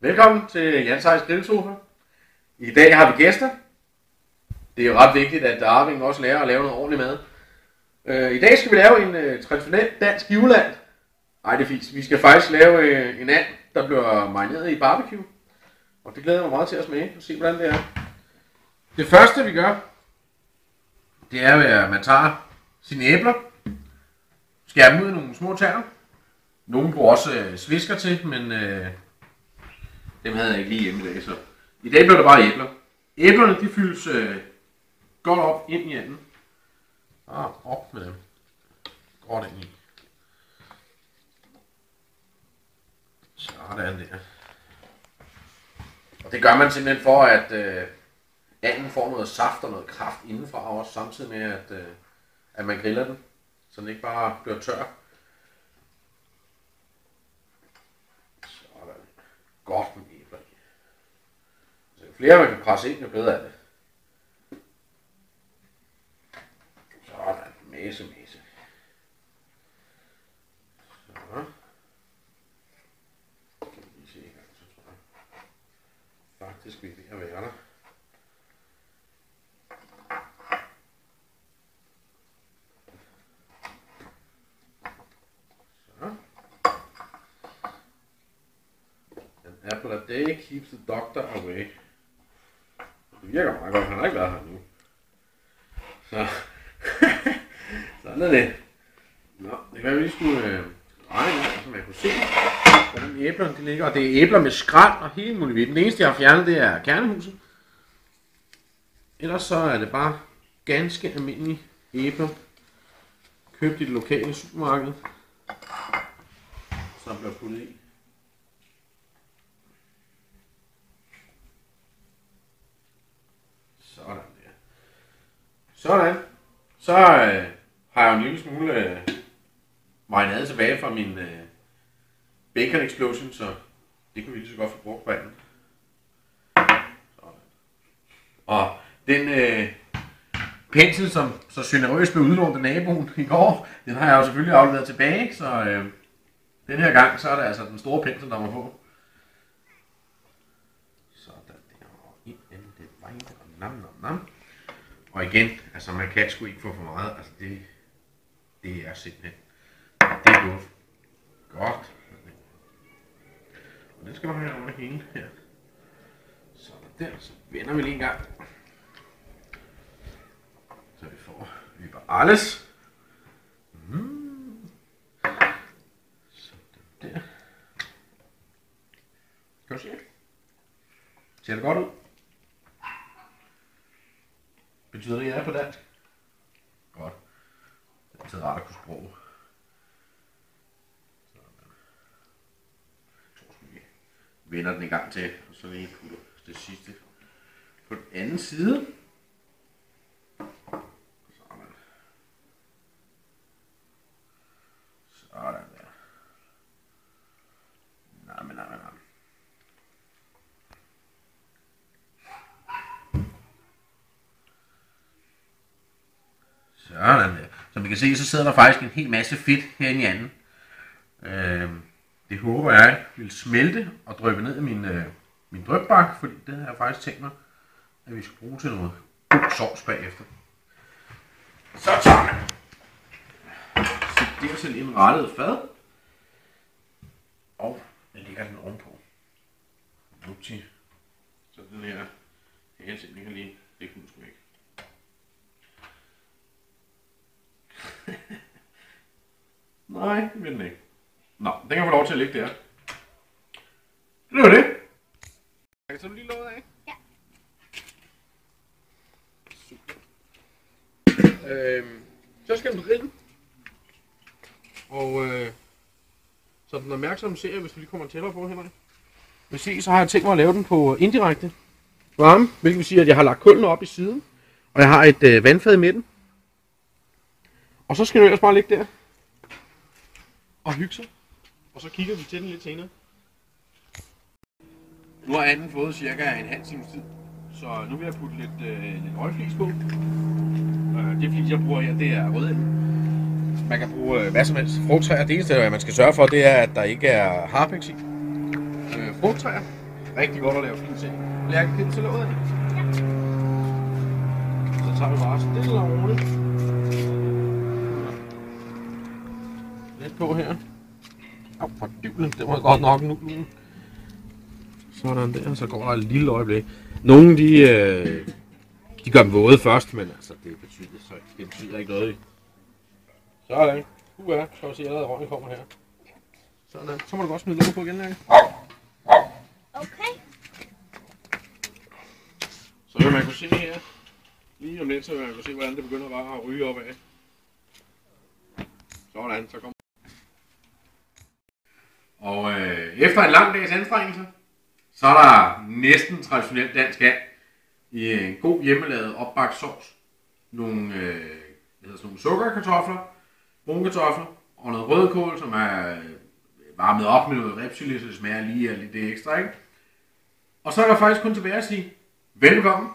Velkommen til Jans Ejs Grillsofa. I dag har vi gæster. Det er jo ret vigtigt, at Arving også lærer at lave noget ordentligt mad. I dag skal vi lave en traditionel dansk juleand. Nej, det er fint. Vi skal faktisk lave en and, der bliver marineret i barbecue. Og det glæder jeg mig meget til at smage og se, hvordan det er. Det første vi gør, det er, at man tager sine æbler, skærer dem ud i nogle små tærter. Nogle bruger også svisker til, men dem havde jeg ikke lige hjemme i dag, så i dag blev det bare æbler. Æblerne, de fyldes godt op ind i anden. Op med dem. Godt ind i. Sådan der. Og det gør man simpelthen for, at anden får noget saft og noget kraft indenfra, også samtidig med, at man griller den, så den ikke bare bliver tør. Sådan. Godt med æbler i. Så jo flere man kan presse ind, jo bedre er det. Sådan. Mæse. Så. Kan vi lige se en gang, så tror jeg. Faktisk vi er ved at være der. An apple a day keeps the doctor away. Det virker meget godt, han har ikke været her nu. Så. Sådan er det. Nå, det kan vi lige skulle regne, så man kunne se, hvordan æblerne de ligger. Og det er æbler med skrald og hele muligheden. Det eneste jeg har fjernet, det er kernehuset. Ellers så er det bare ganske almindelige æbler. Købt i det lokale supermarked. Som bliver puttet i. Sådan der. Sådan. Så har jeg jo en lille smule marinade tilbage fra min bacon explosion, så det kunne vi lige så godt få brugt på anden. Og den pensel, som så generøst blev udlånt af naboen i går, den har jeg jo selvfølgelig afleveret tilbage, så den her gang, så er det altså den store pensel, der var på. Sådan der, og ind den vej, og nam. Og igen, altså man kan sgu ikke få for meget, altså det er simpelthen, det er godt. Og det skal man have over hele her. Sådan der, så vender vi lige en gang. Så vi får alles. Sådan der. Kan du se? Ser det godt ud? Betyder det, at jeg er på dansk? Godt. Det er altid rart at kunne sprog. Jeg tror sgu vi vender den en gang til, og så lige putter det sidste på den anden side. Sådan der. Nej. Sådan der. Som I kan se, så sidder der faktisk en hel masse fedt herinde i anden. Det håber jeg vil smelte og dryppe ned i min drøbbakke, fordi det har jeg faktisk tænkt mig, at vi skal bruge til noget god sovs bagefter. Så tager man. Sæt det til en rettet fad. Og jeg lægger den ovenpå. Upti. Så den her hæsing kan lige lægge den sgu væk. Nej, det vil den ikke. Nå, den kan få lov til at ligge der. Det var det. Så du lige låget af? Ja. Super. Så skal den på grillen. Og så den opmærksomme serie, hvis du lige kommer tættere på, Henrik. Hvis I, så har jeg tænkt mig at lave den på indirekte varme, hvilket vil sige, at jeg har lagt kullene op i siden, og jeg har et vandfad i midten. Og så skal du ellers bare ligge der og hygge sig. Og så kigger vi til den lidt senere. Nu har anden fået cirka en halv times tid, så nu vil jeg putte lidt røgflis på. Det flis, jeg bruger her, det er rødden. Man kan bruge hvad som helst frugttræer. Det eneste, man skal sørge for, det er, at der ikke er harpiks i. Frugttræer. rigtig godt at lave fint ting. Lærke, kan du så låget af? Ja. Så tager vi bare stille og roligt. Lidt på her. Au, for dyvlen, det var godt nok nu. Sådan der, så går der et lille øjeblik. Nogle de gør dem våde først, men altså det betyder ikke noget. Sådan. Så vi se allerede røgen kommer her. Sådan. Så må du godt smide låget på igen, Lærke. Okay. Så vil man kunne se her, lige om lidt, så vil man kunne se, hvordan det begynder bare at ryge opad. Sådan, så kommer. Og efter en lang dags anstrengelse, så er der næsten traditionelt dansk and i en god hjemmelavet opbagt sovs. Nogle sukkerkartofler, brunkartofler og noget rødkål, som er varmet op med noget ribsgele, så det smager lige lidt ekstra, ikke? Og så er der faktisk kun tilbage at sige velkommen